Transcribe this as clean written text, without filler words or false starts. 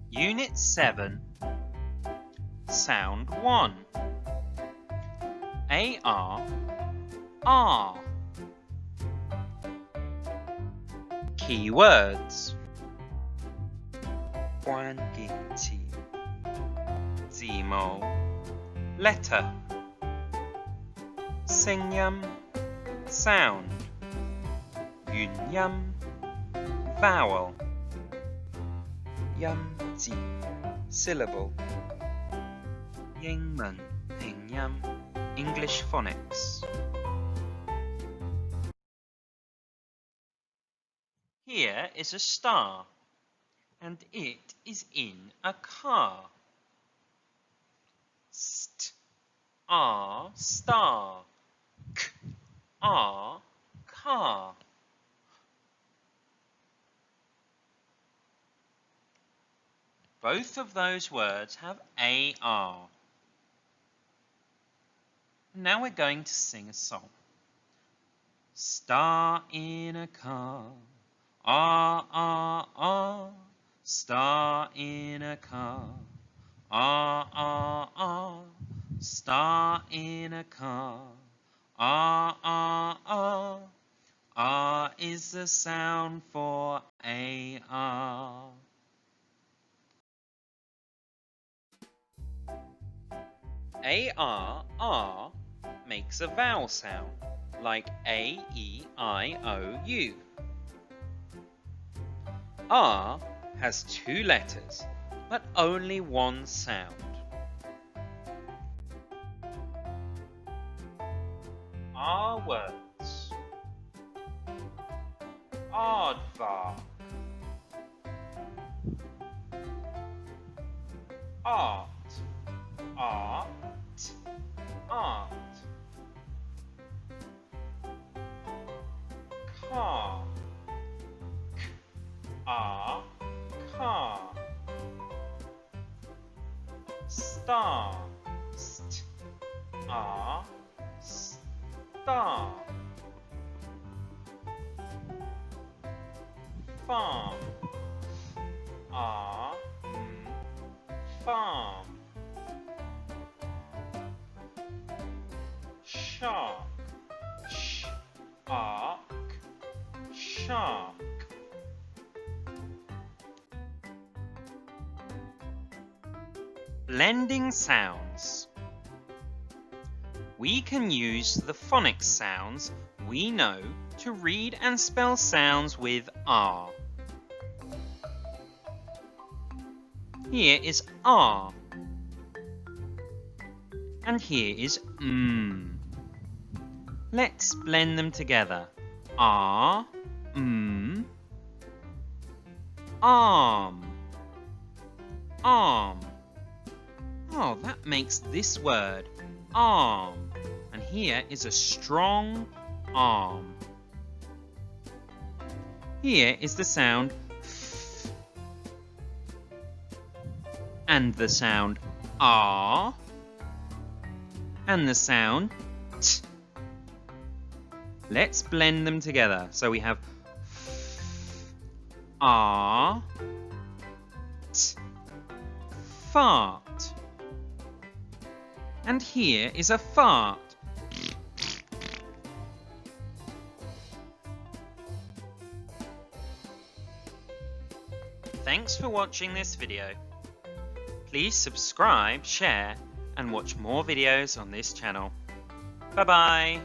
Unit 7, Sound 1. A-R, R. Keywords. 關鍵詞 字母 letter. 聲音 sound. 元音 vowel. 音節 syllable 英文拼音 English Phonics. Here is a star, and it is in a car. St, R, star. K, R, car. Both of those words have AR. Now we're going to sing a song. Star in a car, R, R, R. Star in a car, R, R, R. Star in a car, R, R, R. R is the sound for AR. AR, R makes a vowel sound like A, E, I, O, U. R has two letters, but only one sound. R words. Aardvark. Art. Art. Art. Car. K-R. Car. Star. St-R. Star. Farm. F-R-M. Farm. Shark. Sh-ark. Shark. Blending sounds. We can use the phonics sounds we know to read and spell sounds with R. Here is R. And here is M. Let's blend them together. R, M, arm, arm. Oh, that makes this word arm. And here is a strong arm. Here is the sound F and the sound R and the sound T. Let's blend them together. So we have F, R, T, fart. And here is a fart. Thanks for watching this video. Please subscribe, share, and watch more videos on this channel. Bye-bye.